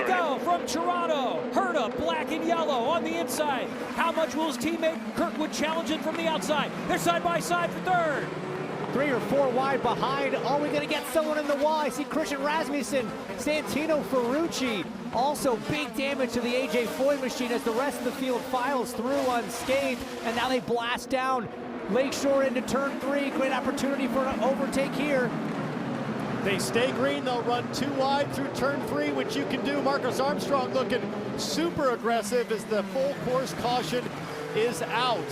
we go from Toronto. Herta, black and yellow on the inside. How much will his teammate Kirkwood challenge it from the outside? They're side by side for third. 3 or 4 wide behind. Are we going to get someone in the wall? I see Christian Rasmussen, Santino Ferrucci. Also big damage to the AJ Foy machine as the rest of the field files through unscathed. And now they blast down Lakeshore into turn 3. Great opportunity for an overtake here. They stay green, they'll run 2 wide through turn 3, which you can do. Marcus Armstrong looking super aggressive as the full course caution is out.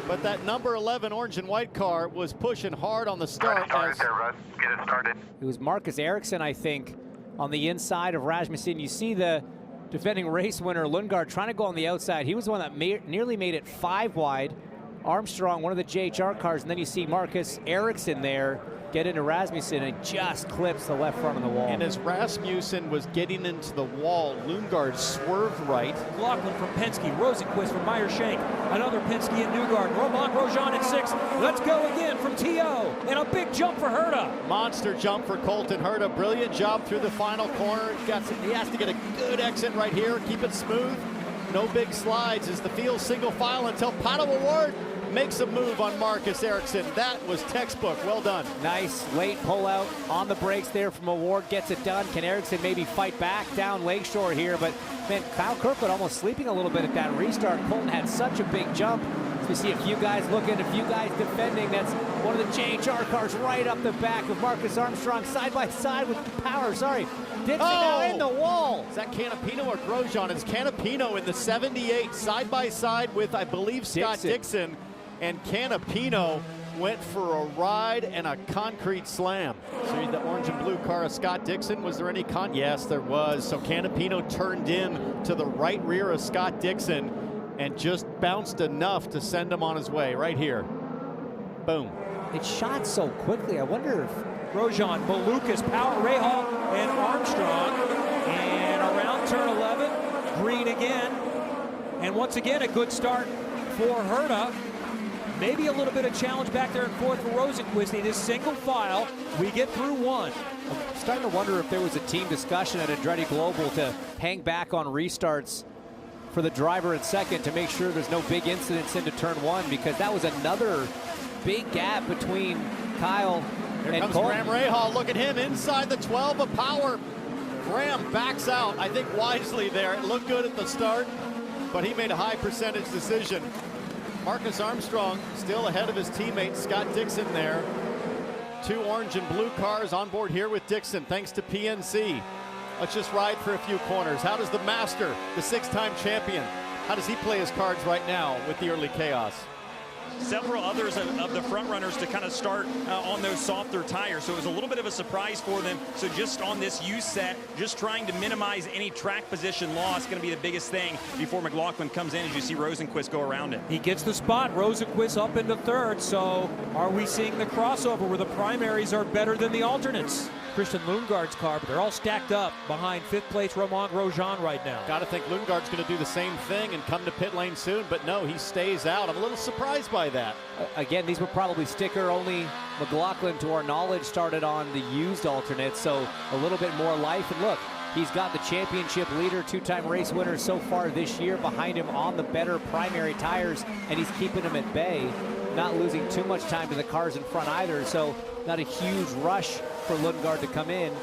But that number 11 orange and white car was pushing hard on the start. Get it started. It was Marcus Ericsson, I think, on the inside of Rasmussen. You see the defending race winner, Lundgaard, trying to go on the outside. He was the one that nearly made it 5 wide. Armstrong, one of the JHR cars, and then you see Marcus Ericsson there get into Rasmussen and just clips the left front of the wall. And as Rasmussen was getting into the wall, Lundgaard swerved right. McLaughlin from Penske, Rosenquist from Meyer-Shank, another Penske and Newgarden, Romain Grosjean at 6. Let's go again from T.O. and a big jump for Herta. Monster jump for Colton Herta. Brilliant job through the final corner. He has to get a good exit right here. Keep it smooth. No big slides as the field single file until Pato O'Ward makes a move on Marcus Ericsson. That was textbook. Well done. Nice late pullout on the brakes there from O'Ward. Gets it done. Can Ericsson maybe fight back down Lakeshore here? But man, Kyle Kirkwood almost sleeping a little bit at that restart. Colton had such a big jump. So we see a few guys looking, a few guys defending. That's one of the JHR cars right up the back of Marcus Armstrong, side by side with Power. Sorry, Dixon now in the wall. Is that Canapino or Grosjean? It's Canapino in the 78, side by side with, I believe, Scott Dixon. And Canapino went for a ride and a concrete slam. So the orange and blue car of Scott Dixon, was there any Yes, there was. So Canapino turned in to the right rear of Scott Dixon and just bounced enough to send him on his way right here. Boom. It shot so quickly. I wonder if Grosjean, Malukas, Power, Rahal, and Armstrong. And around turn 11, green again. And once again, a good start for Herta. Maybe a little bit of challenge back there and forth for Rosenquist. In his single file, we get through 1. I'm starting to wonder if there was a team discussion at Andretti Global to hang back on restarts for the driver in second to make sure there's no big incidents into turn 1, because that was another big gap between Kyle Here and comes Colton. Graham Rahal. Look at him inside the 12 of Power. Graham backs out, I think wisely there. It looked good at the start, but he made a high percentage decision. Marcus Armstrong still ahead of his teammate Scott Dixon there. 2 orange and blue cars on board here with Dixon, thanks to PNC. Let's just ride for a few corners. How does the master, the 6-time champion, how does he play his cards right now with the early chaos? Several others of the front runners to kind of start on those softer tires, so it was a little bit of a surprise for them. So just on this use set, just trying to minimize any track position loss, going to be the biggest thing before McLaughlin comes in, as you see Rosenquist go around it. He gets the spot. Rosenquist up into third. So are we seeing the crossover where the primaries are better than the alternates? Christian Lundgaard's car, but they're all stacked up behind 5th place Romain Grosjean right now. Got to think Lundgaard's going to do the same thing and come to pit lane soon, but no, he stays out. I'm a little surprised by that. Again, these were probably sticker only. McLaughlin, to our knowledge, started on the used alternates, so a little bit more life. And look, he's got the championship leader, 2-time race winner so far this year behind him on the better primary tires, and he's keeping them at bay, not losing too much time to the cars in front either, so not a huge rush for Lundgaard to come in.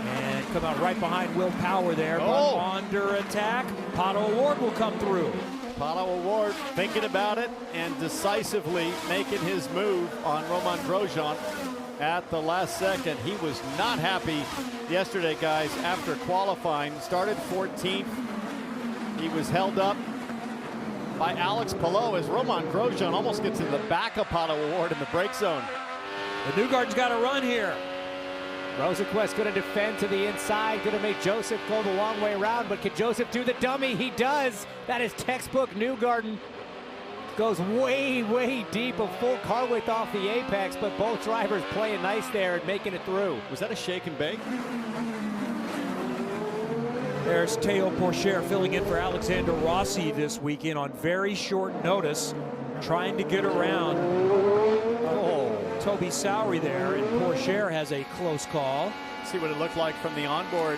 And come out right behind Will Power there, but under attack. Pato O'Ward will come through. Pato O'Ward thinking about it and decisively making his move on Romain Grosjean at the last second. He was not happy yesterday, guys, after qualifying. Started 14th. He was held up by Alex Palou as Romain Grosjean almost gets in the back of Pato O'Ward in the brake zone. The Newgarden's got to run here. Rosenquist going to defend to the inside, going to make Joseph go the long way around, but can Joseph do the dummy? He does. That is textbook Newgarden. Goes way, way deep, a full car width off the apex, but both drivers playing nice there and making it through. Was that a shake and bake? There's Teo Pourchaire filling in for Alexander Rossi this weekend on very short notice, trying to get around Toby Sowery there, and Pourchaire has a close call. See what it looked like from the onboard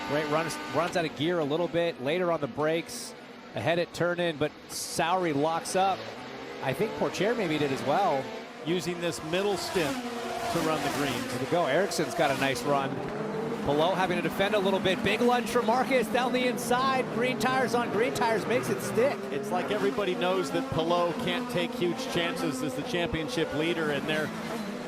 Great runs out of gear a little bit later on the brakes. Ahead at turn in, but Sowery locks up. I think Pourchaire maybe did as well. Using this middle stint to run the greens. There we go. Ericsson's got a nice run. Palou having to defend a little bit. Big lunge for Marcus down the inside. Green tires on green tires makes it stick. It's like everybody knows that Palou can't take huge chances as the championship leader, and they're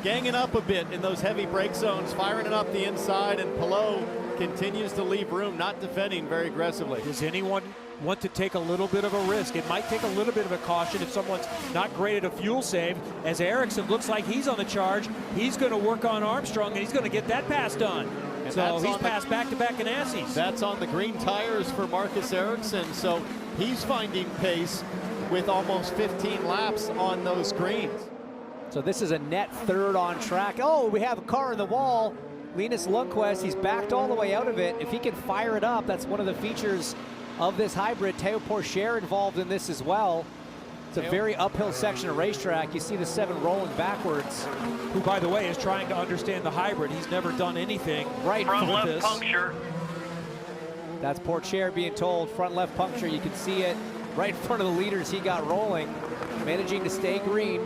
ganging up a bit in those heavy brake zones, firing it up the inside, and Palou continues to leave room, not defending very aggressively. Does anyone want to take a little bit of a risk? It might take a little bit of a caution if someone's not great at a fuel save. As Ericsson looks like he's on the charge, he's going to work on Armstrong, and he's going to get that pass done. And so he's passed back-to-back Ganassi's. That's on the green tires for Marcus Ericsson, so he's finding pace with almost 15 laps on those greens. So this is a net third on track. Oh, we have a car in the wall. Linus Lundqvist, he's backed all the way out of it. If he can fire it up, that's one of the features of this hybrid. Théo Pourchaire involved in this as well. It's a very uphill section of racetrack. You see the 7 rolling backwards. Who, by the way, is trying to understand the hybrid. He's never done anything right Front with left this. puncture. That's Pourchaire being told, front left puncture. You can see it right in front of the leaders. He got rolling, managing to stay green.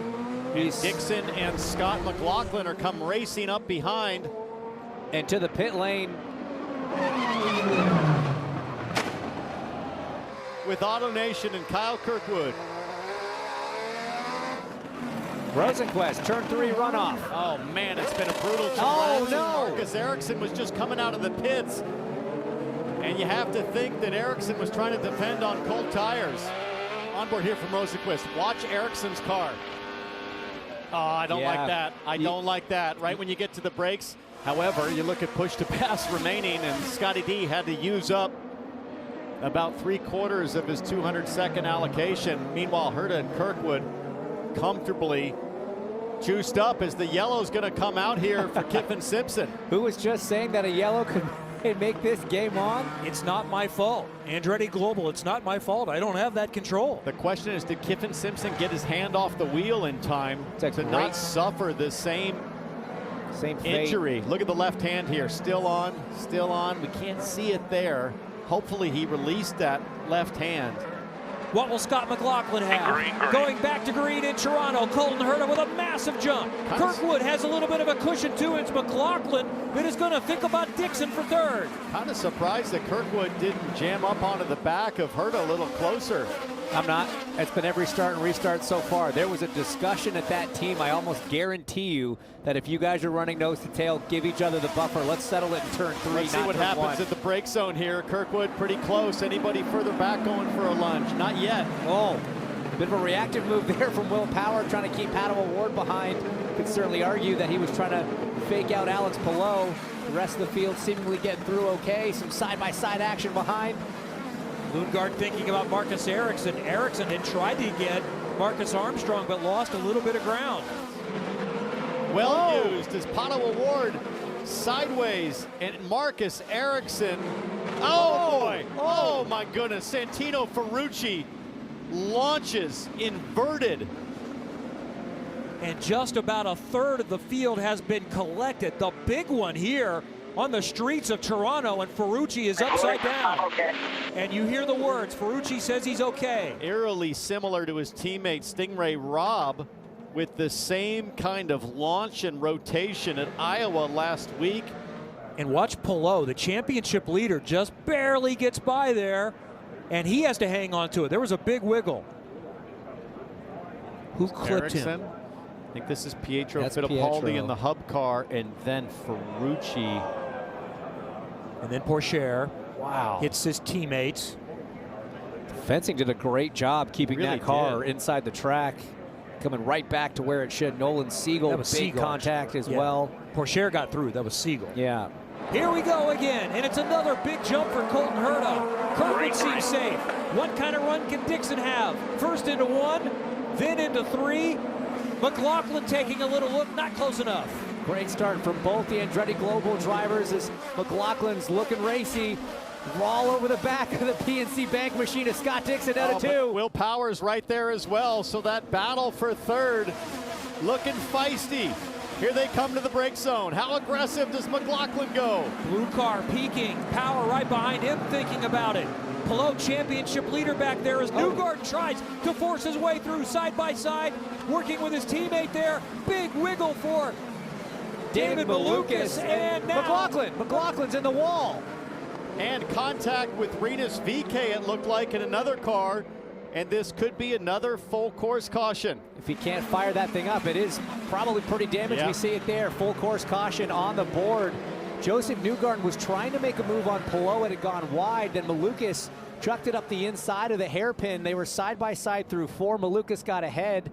And Dixon and Scott McLaughlin are come racing up behind. And to the pit lane. With AutoNation and Kyle Kirkwood. Rosenquist, turn 3 runoff. Oh man, it's been a brutal 2 Oh, laps. no. Marcus Ericsson was just coming out of the pits. And you have to think that Ericsson was trying to defend on cold tires. Onboard here from Rosenquist. Watch Ericsson's car. Oh, I don't like that. I don't like that. Right when you get to the brakes. However, you look at push to pass remaining, and Scotty D had to use up about 3/4 of his 200-second allocation. Meanwhile, Herta and Kirkwood comfortably juiced up as the yellow's going to come out here for Kiffin Simpson. Who was just saying that a yellow could make this game on? It's not my fault. Andretti Global, it's not my fault. I don't have that control. The question is, did Kiffin Simpson get his hand off the wheel in time to not suffer the same fate. injury? Look at the left hand here. Still on, still on. We can't see it there. Hopefully he released that left hand. What will Scott McLaughlin have? Green. Going back to green in Toronto. Colton Herta with a massive jump. Kirkwood has a little bit of a cushion too. It's McLaughlin that is going to think about Dixon for third. Kind of surprised that Kirkwood didn't jam up onto the back of Herta a little closer. I'm not. It's been every start and restart so far. There was a discussion at that team. I almost guarantee you that if you guys are running nose to tail, give each other the buffer. Let's settle it in turn 3. Let's see what happens at the brake zone here. Kirkwood pretty close. Anybody further back going for a lunge? Not yet. Oh, a bit of a reactive move there from Will Power, trying to keep Paddle Ward behind. Could certainly argue that he was trying to fake out Alex Palou. The rest of the field seemingly getting through okay. Some side-by-side action behind. Lundgaard thinking about Marcus Ericsson. Ericsson had tried to get Marcus Armstrong, but lost a little bit of ground. Well used as Paddle Ward sideways, and Marcus Ericsson. Oh boy! Oh my goodness! Santino Ferrucci launches inverted. And just about a third of the field has been collected. The big one here on the streets of Toronto, and Ferrucci is upside down. And you hear the words. Ferrucci says he's okay. Eerily similar to his teammate Stingray Robb, with the same kind of launch and rotation at Iowa last week. And watch Palou, the championship leader, just barely gets by there, and he has to hang on to it. There was a big wiggle. Who clipped him? I think this is Pietro That's Fittipaldi Pietro. in the hub car, and then Ferrucci. And then Pourchaire Wow. hits his teammates. Fencing did a great job keeping Really that car did. inside the track. Coming right back to where it should. Nolan Siegel, That was big Siegel, contact as Yeah. well. Pourchaire got through. That was Siegel. Yeah. Here we go again, and it's another big jump for Colton Herta. Kirkwood seems safe. What kind of run can Dixon have? First into 1, then into 3. McLaughlin taking a little look, not close enough. Great start from both the Andretti Global drivers as McLaughlin's looking racy. All over the back of the PNC Bank machine of Scott Dixon out of 2. Will Power's right there as well, so that battle for third looking feisty. Here they come to the brake zone. How aggressive does McLaughlin go? Blue car peaking, Power right behind him thinking about it. Palou championship leader back there as Newgarden tries to force his way through side by side, working with his teammate there. Big wiggle for David Malukas, and now McLaughlin's in the wall. And contact with Rinus VeeKay, it looked like, in another car. And this could be another full course caution. If he can't fire that thing up, it is probably pretty damaged. Yeah. We see it there. Full course caution on the board. Joseph Newgarden was trying to make a move on Palou. It had gone wide. Then Malukas trucked it up the inside of the hairpin. They were side by side through 4. Malukas got ahead.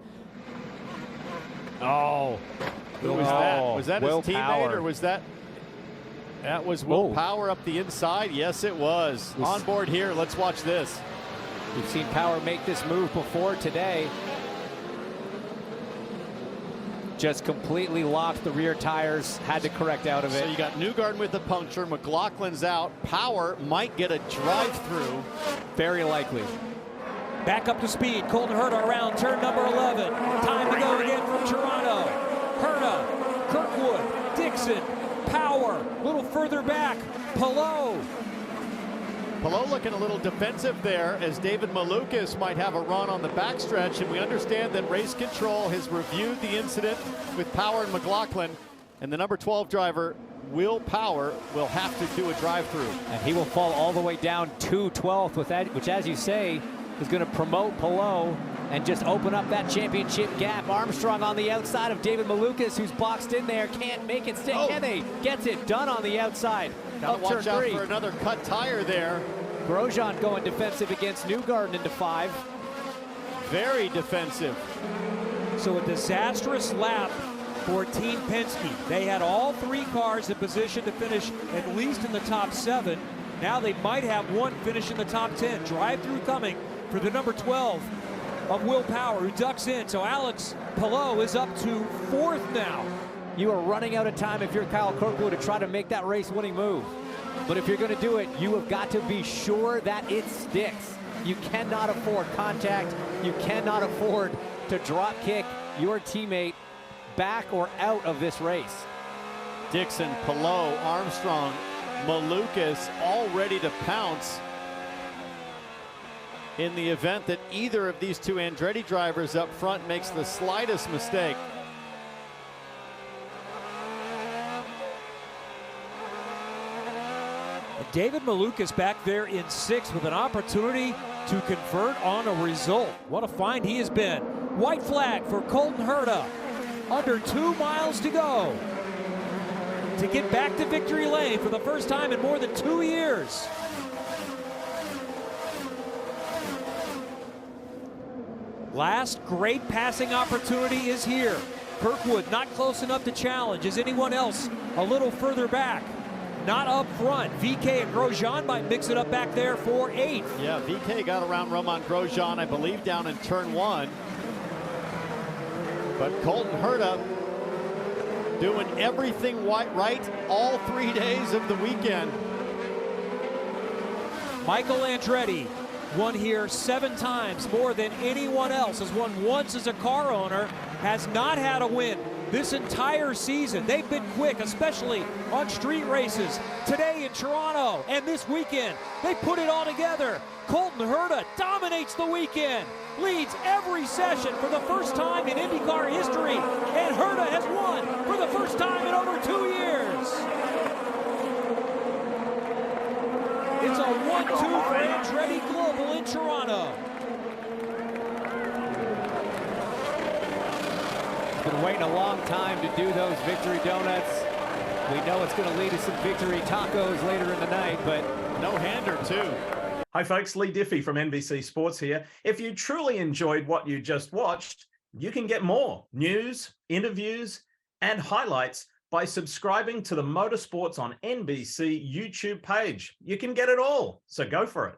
Oh, who was that? Was that his teammate, or was that? That was Will Power up the inside. Yes, it was. On board here. Let's watch this. We've seen Power make this move before today. Just completely locked the rear tires, had to correct out of it. So you got Newgarden with the puncture, McLaughlin's out. Power might get a drive-through. Very likely. back up to speed. Colton Herta around turn number 11. Time to go again from Toronto. Herta, Kirkwood, Dixon, Power, a little further back. Palou looking a little defensive there as David Malukas might have a run on the backstretch, and we understand that race control has reviewed the incident with Power and McLaughlin, and the number 12 driver, Will Power, will have to do a drive-through. And he will fall all the way down to 12th, with that, which, as you say, is going to promote Palou and just open up that championship gap. Armstrong on the outside of David Malukas, who's boxed in there, can't make it stick, can they? Gets it done on the outside. Gotta watch out for another cut tire there. Grosjean going defensive against Newgarden into 5. Very defensive. So a disastrous lap for Team Penske. They had all 3 cars in position to finish at least in the top 7. Now they might have one finish in the top 10. Drive-through coming for the number 12 of Will Power, who ducks in. So Alex Palou is up to 4th now. You are running out of time if you're Kyle Kirkwood to try to make that race-winning move. But if you're going to do it, you have got to be sure that it sticks. You cannot afford contact. You cannot afford to drop kick your teammate back or out of this race. Dixon, Palou, Armstrong, Malukas all ready to pounce in the event that either of these 2 Andretti drivers up front makes the slightest mistake. David Malukas back there in 6th with an opportunity to convert on a result. What a find he has been. White flag for Colton Herta. Under 2 miles to go to get back to victory lane for the first time in more than 2 years. Last great passing opportunity is here. Kirkwood not close enough to challenge. Is anyone else a little further back? Not up front. VeeKay and Grosjean might mix it up back there for 8th. Yeah, VeeKay got around Romain Grosjean, I believe, down in turn 1. But Colton Herta doing everything right all 3 days of the weekend. Michael Andretti won here 7 times, more than anyone else. Has won once as a car owner, has not had a win this entire season. They've been quick, especially on street races. Today in Toronto and this weekend, they put it all together. Colton Herta dominates the weekend, leads every session for the first time in IndyCar history, and Herta has won for the first time in over 2 years. It's a 1-2 for Andretti Global in Toronto. Been waiting a long time to do those victory donuts. We know it's going to lead to some victory tacos later in the night, but no-hander too. Hi folks, Lee Diffie from NBC Sports here. If you truly enjoyed what you just watched, you can get more news, interviews, and highlights by subscribing to the Motorsports on NBC YouTube page. You can get it all, so go for it.